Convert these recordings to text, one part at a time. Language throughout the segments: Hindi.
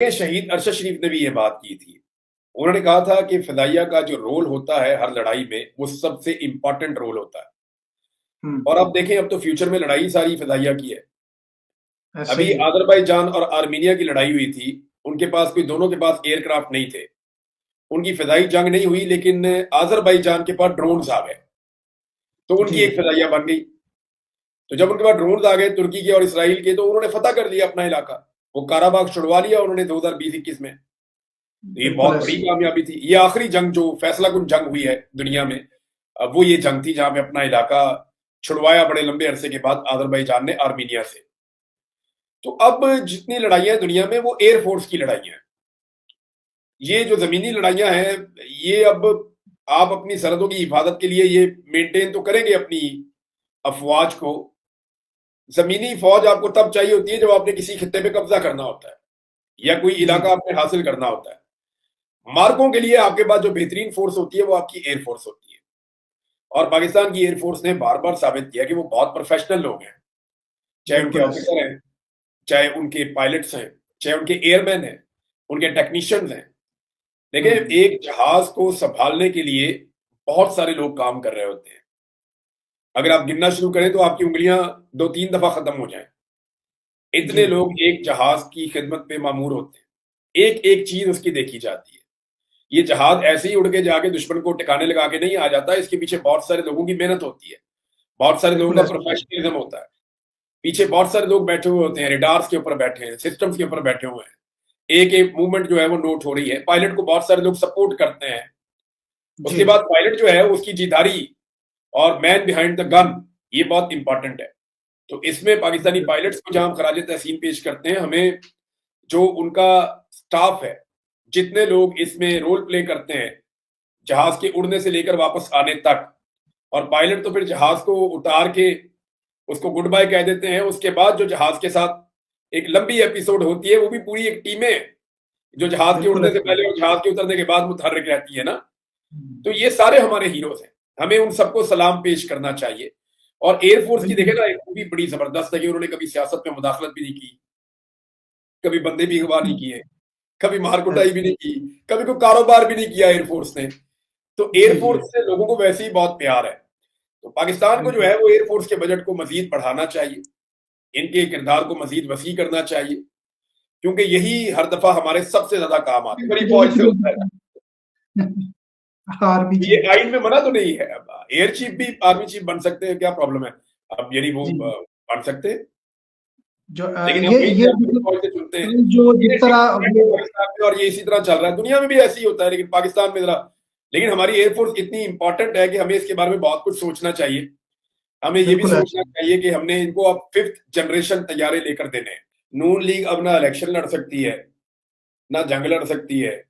के शहीद अरशद शरीफ ने भी ये बात की थी। उन्होंने कहा था कि फ़िदाइया का जो रोल होता है हर लड़ाई में, वो सबसे इम्पोर्टेंट रोल होता है। हुँ, और अब देखें, अब तो फ्यूचर में लड़ाई सारी फ़िदाइया की है। ऐसा अभी ही है। अज़रबैजान और आर्मीनिया की लड़ाई हुई थी, उनके पास कोई दोनों के पास एयरक्राफ्ट नहीं थे। उनकी फ़िदाई जंग नहीं हुई, लेकिन अज़रबैजान के पास ड्रोन्स आ गए, तो उनकी जी, एक फ़िदाइया बन गई। तो जब उनके पास ड्रोन्स आ गए तुर्की के और इसराइल के, तो उन्होंने फ़तह कर लिया अपना इलाका। वो काराबाग छुड़वा लिया उन्होंने 2020-21 में। तो ये बिल्कुल बहुत ऐसा बड़ी ही है। कामयाबी थी। ये आखिरी जंग जो फैसलाकुन जंग हुई है दुनिया में, वो ये जंग थी जहां पे अपना इलाका छुड़वाया बड़े लंबे अरसे के बाद अज़रबैजान ने आर्मीनिया से। तो अब जितनी लड़ाइयाँ हैं दुनिया में, वो एयरफोर्स की लड़ाइयाँ हैं। ये जो ज़मीनी लड़ाइयाँ हैं, ये अब आप अपनी सरहदों की हिफाज़त के लिए ये मेंटेन तो करेंगे अपनी अफ़वाज को। ज़मीनी फ़ौज आपको तब चाहिए होती है जब आपने किसी खित्ते पे कब्ज़ा करना होता है या कोई जी, इलाका आपने हासिल करना होता है। मार्कों के लिए आपके पास जो बेहतरीन फ़ोर्स होती है, वो आपकी एयर फ़ोर्स होती है। और पाकिस्तान की एयरफोर्स ने बार-बार साबित किया कि वो बहुत प्रोफेशनल लोग हैं। चाहे उनके बिल्कुल ऐसा ही ऑफिसर हैं, चाहे उनके पायलट्स हैं, चाहे उनके एयरमैन हैं, उनके टेक्नीशियंस हैं। है। देखिए, हुँ, एक जहाज को सँभालने के लिए बहुत सारे लोग काम कर रहे होते हैं। अगर आप गिनना शुरू करें तो आपकी उँगलियाँ 2-3 दफ़ा खत्म हो जाएँ। जी, इतने लोग एक जहाज की खिदमत पे मामूर होते हैं। एक-एक चीज़ उसकी देखी जाती है। ये जहाज ऐसे ही उड़ के जाके दुश्मन को ठिकाने लगा के नहीं आ जाता, इसके पीछे बहुत सारे लोगों की मेहनत होती है। बहुत सारे लोगों बिल्कुल का ऐसा ही है। प्रोफेशनलिज़्म होता है। पीछे बहुत सारे लोग बैठे हुए होते हैं, रडार्स के ऊपर बैठे हैं, सिस्टम्स के ऊपर बैठे हुए हैं। एक-एक मूवमेंट जो है वो नोट हो रही है। पायलट को बहुत सारे लोग सपोर्ट करते हैं। जी, उसके बाद पायलट जो है उसकी जीधारी और मैन बिहाइंड द गन, ये बहुत इंपॉर्टेंट है। तो इसमें पाकिस्तानी बिल्कुल। पायलट्स को जहाँ हम खराज तहसीन पेश करते हैं, हमें जो उनका स्टाफ है, जितने लोग इसमें रोल प्ले करते हैं, जहाज के उड़ने से लेकर वापस आने तक, और पायलट तो फिर जहाज को उतार के उसको गुड बाय कह देते हैं। उसके बाद जो जहाज के साथ एक लंबी एपिसोड होती है, वो भी पूरी एक टीमें जो जहाज के बिल्कुल उड़ने से ऐसा ही है। पहले और जहाज के उतरने के बाद मुतहर्रिक रहती है ना। हुँ, तो ये सारे हमारे हीरोज हैं। हमें उन सबको सलाम पेश करना चाहिए। और एयरफोर्स की देखें बिल्कुल। ना, एक खूबी बड़ी जबरदस्त है कि उन्होंने कभी सियासत में मुदाखलत भी नहीं की, कभी बंदे भी अगवा नहीं किए, कभी मार कुटाई भी ऐसा नहीं की, कभी कोई कारोबार भी नहीं किया एयरफोर्स ने। तो जी, जी, एयरफोर्स से लोगों को वैसे ही बहुत प्यार है। तो पाकिस्तान को जो बिल्कुल। है वो एयरफोर्स के बजट को मजीद बढ़ाना चाहिए, इनके किरदार को मजीद वसी करना चाहिए, क्योंकि यही हर दफा हमारे सबसे ज्यादा काम आते हैं। बड़ी फौज से होता है ना। आर्मी ये चीफ। आइन में मना तो नहीं है। अब एयर चीफ भी आर्मी चीफ बन सकते हैं, क्या प्रॉब्लम है? अब यानी वो जी, बन सकते हैं, जो लेकिन हम वही ये अपनी मतलब फौज से चुनते हैं। जो ये जिस ठीक तरह है वो पाकिस्तान में, और ये इसी तरह चल रहा है, दुनिया में भी ऐसे ही होता है, लेकिन पाकिस्तान में जरा। लेकिन हमारी एयरफोर्स इतनी इंपॉर्टेंट है कि हमें इसके बारे में बहुत कुछ सोचना चाहिए। हमें ये भी बिल्कुल ऐसा सोचना ही चाहिए कि हमने इनको अब 5th जनरेशन तैयारे लेकर देने हैं। नून लीग अब ना इलेक्शन लड़ सकती है, ना जंग लड़ सकती है, है।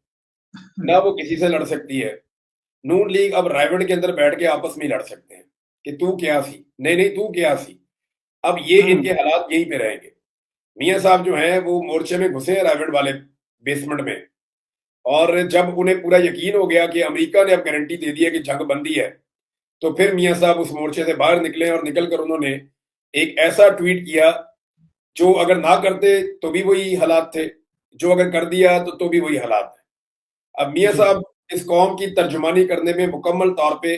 ना वो किसी से लड़ सकती है। नून लीग अब रायगढ़ के अंदर बैठ के आपस में ही लड़ सकते हैं कि तू क्या सी, नहीं नहीं तू क्या सी। अब ये हुँ, इनके हालात यहीं पे रहेंगे। मियाँ साहब जो हैं वो मोर्चे में घुसे हैं रायगढ़ वाले बेसमेंट में, और जब उन्हें पूरा यकीन हो गया कि अमेरिका ने अब गारंटी दे दी है कि जंग बंदी है, तो फिर मियाँ साहब उस मोर्चे से बाहर निकले और निकलकर उन्होंने एक ऐसा ट्वीट किया, जो अगर ना करते तो भी वही हालात थे, जो अगर कर दिया तो भी वही हालात है। अब मियाँ जी, साहब इस कौम की तर्जुमानी करने में मुकम्मल तौर पे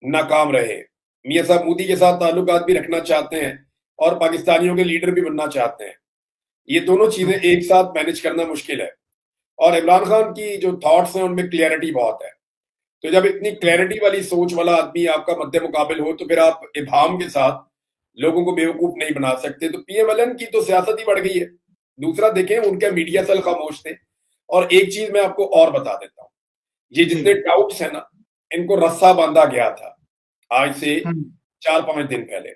नाकाम रहे। मियाँ साहब मोदी के साथ ताल्लुकात भी रखना चाहते हैं और पाकिस्तानियों के लीडर भी बनना चाहते हैं। ये दोनों हुँ, चीज़ें एक साथ मैनेज करना मुश्किल है। और इमरान खान की जो थॉट्स हैं उनमें क्लैरिटी बहुत है। तो जब इतनी हुँ, क्लैरिटी वाली सोच वाला आदमी आपका मद्दे मुकाबिल हो, तो फिर आप इब्हाम के साथ लोगों को बेवकूफ नहीं बना सकते। तो पीएमएलएन की तो सियासत ही बढ़ गई है। दूसरा देखें, उनका मीडिया सेल खामोश थे। और एक चीज मैं आपको और बता देता हूँ, ये जी, जितने डाउट्स हैं ना, इनको रस्सा बांधा गया था आज से हुँ, 4-5 दिन पहले।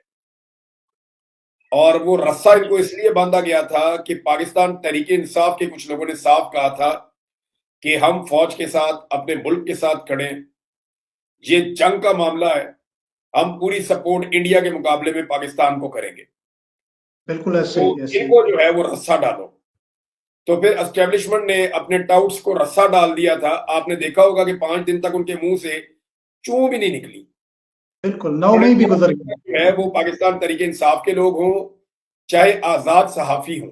और वो रस्सा इनको इसलिए बांधा गया था कि पाकिस्तान तहरीक इंसाफ के कुछ लोगों ने साफ कहा था कि हम फौज के साथ, अपने मुल्क के साथ खड़े हैं। ये जंग का मामला है, हम पूरी सपोर्ट इंडिया के मुकाबले में पाकिस्तान को करेंगे। बिल्कुल तो ऐसे ही इनको जो है वो रस्सा डालो। तो फिर एस्टेब्लिशमेंट ने अपने टाउट्स को रस्सा डाल दिया था। आपने देखा होगा कि 5 दिन तक उनके मुंह से चूं भी नहीं निकली। बिल्कुल, 9 उन्होंने मई भी कहा गुज़र कि गई। जो है वो पाकिस्तान तहरीक इंसाफ के लोग हों, चाहे आजाद सहाफी हों,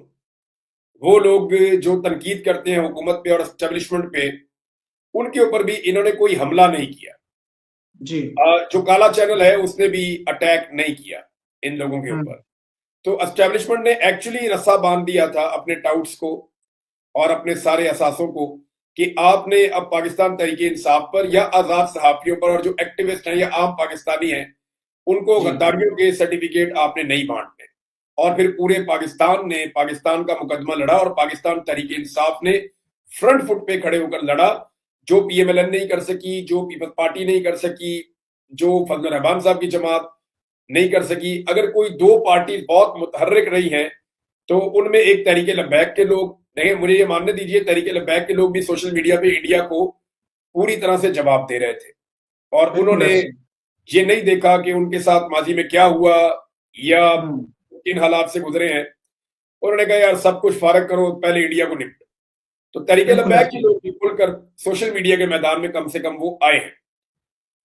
वो लोग जो तनकीद करते हैं हुकूमत पे और एस्टेब्लिशमेंट पे, उनके ऊपर भी इन्होंने कोई हमला नहीं किया। जी। जो काला चैनल है उसने भी अटैक नहीं किया इन लोगों के ऊपर। तो एस्टेब्लिशमेंट ने एक्चुअली रस्सा बांध दिया था अपने टाउट्स को और अपने सारे असासों को कि आपने अब पाकिस्तान तहरीक इंसाफ पर या आजाद सहाफियों पर और जो एक्टिविस्ट हैं या आम पाकिस्तानी हैं उनको जी। गद्दारियों के सर्टिफिकेट आपने नहीं बांटने। और फिर पूरे पाकिस्तान ने पाकिस्तान का मुकदमा लड़ा और पाकिस्तान तहरीक इंसाफ ने फ्रंट फुट पे खड़े होकर लड़ा, जो पीएमएलएन नहीं कर सकी, जो पीपल्स पार्टी नहीं कर सकी, जो फजल रहमान साहब की जमात नहीं कर सकी। अगर कोई दो पार्टी बहुत मुतहर्रिक रही हैं तो उनमें एक तहरीक लब्बैक के लोग, नहीं मुझे ये मानने दीजिए, तहरीक लब्बैक के लोग भी सोशल मीडिया पे इंडिया को पूरी तरह से जवाब दे रहे थे और बिल्कुल उन्होंने ऐसे। ये नहीं देखा कि उनके साथ माजी में क्या हुआ या हम्म। किन हालात से गुजरे हैं। उन्होंने कहा यार सब कुछ फारग करो, पहले इंडिया को निपटो। तो तहरीक बिल्कुल लब्बैक के ऐसे। लोग भी खुलकर सोशल मीडिया के मैदान में कम से कम वो आए हैं।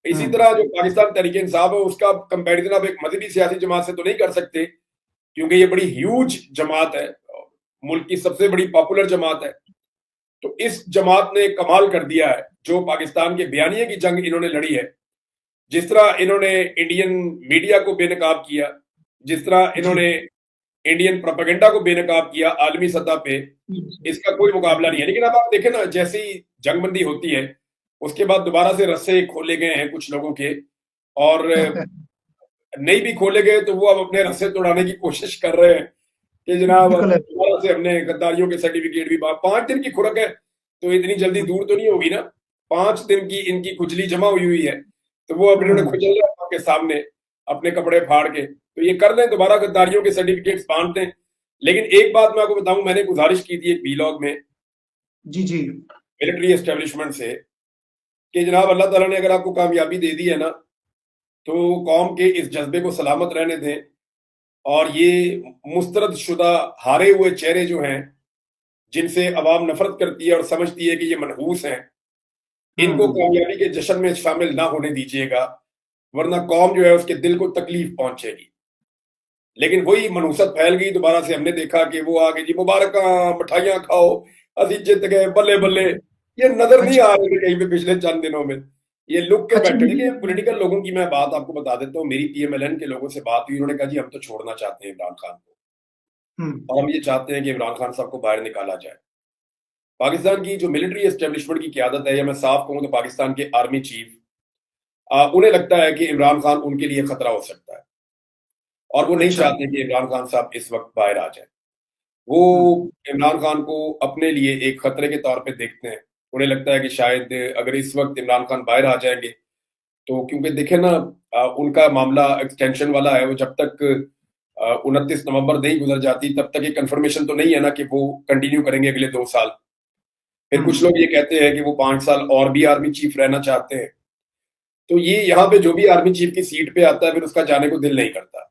इसी हम्म। तरह जो पाकिस्तान तहरीक इंसाफ है उसका कंपैरिजन आप एक मजहबी सियासी जमात से तो नहीं कर सकते क्योंकि ये बड़ी ह्यूज जमात है, मुल्क की सबसे बड़ी पॉपुलर जमात है। तो इस जमात ने कमाल कर दिया है, जो पाकिस्तान के बयानिए की जंग इन्होंने लड़ी है, जिस तरह इन्होंने इंडियन मीडिया को बेनकाब किया, जिस तरह जी। इन्होंने इंडियन प्रोपेगेंडा को बेनकाब किया आलमी सतह पे, इसका कोई मुकाबला नहीं है। लेकिन अब आप देखें ना, जैसे ही जंगबंदी होती है उसके बाद दोबारा से रस्से खोले गए हैं कुछ लोगों के, और नहीं भी खोले गए तो वो अब अपने रस्से तोड़ाने की कोशिश कर रहे हैं कि जनाब बिल्कुल ऐसे। दोबारा से हमने गद्दारियों के सर्टिफिकेट भी 5 दिन की खुराक है तो इतनी जल्दी दूर तो नहीं होगी ना। 5 दिन की इनकी खुजली जमा हुई है तो वो अब इन्होंने खुजल रहे आपके सामने अपने कपड़े फाड़ के, तो ये कर लें, दोबारा गद्दारियों के सर्टिफिकेट्स बांट दें। लेकिन एक बात मैं आपको बताऊं, मैंने गुजारिश की थी एक वीलॉग में जी। जी। मिलिट्री एस्टेब्लिशमेंट से कि जनाब अल्लाह ताला ने अगर आपको कामयाबी दे दी है ना तो कौम के इस जज्बे को सलामत रहने दें और ये मुस्तरद शुदा हारे हुए चेहरे जो हैं जिनसे अवाम नफरत करती है और समझती है कि ये मनहूस हैं, इनको कामयाबी के जश्न में शामिल ना होने दीजिएगा, वरना कौम जो है उसके दिल को तकलीफ पहुंचेगी। लेकिन वही मनहूसत फैल गई, दोबारा से हमने देखा कि वो आगे जी मुबारक मिठाइयां खाओ, अभी जीत गए, बल्ले बल्ले। ये नजर नहीं अच्छा। आ रही कहीं पे पिछले चंद दिनों में, ये लुक के अच्छा। बैठे। देखिए पॉलिटिकल लोगों की मैं बात आपको बता देता हूँ, मेरी पीएमएलएन के लोगों से बात हुई, उन्होंने कहा जी हम तो छोड़ना चाहते हैं इमरान खान को और हम ये चाहते हैं कि इमरान खान साहब को बाहर निकाला जाए। पाकिस्तान की जो मिलिट्री एस्टेब्लिशमेंट की क्यादत है, या मैं साफ कहूं तो पाकिस्तान के आर्मी चीफ, उन्हें लगता है कि इमरान खान उनके लिए खतरा हो सकता है और वो नहीं अच्छा। चाहते कि इमरान खान साहब इस वक्त बाहर आ जाए। वो इमरान खान को अपने लिए एक खतरे के तौर पे देखते हैं। उन्हें लगता है कि शायद अगर इस वक्त इमरान खान बाहर आ जाएंगे तो, क्योंकि देखें ना उनका मामला एक्सटेंशन वाला है, वो जब तक 29 नवंबर नहीं गुजर जाती तब तक ये कंफर्मेशन तो नहीं है ना कि वो कंटिन्यू करेंगे अगले 2 साल। फिर कुछ लोग ये कहते हैं कि वो 5 साल और भी आर्मी चीफ रहना चाहते हैं। तो ये यहाँ पे जो भी आर्मी चीफ की सीट पे आता है फिर उसका जाने को दिल नहीं करता।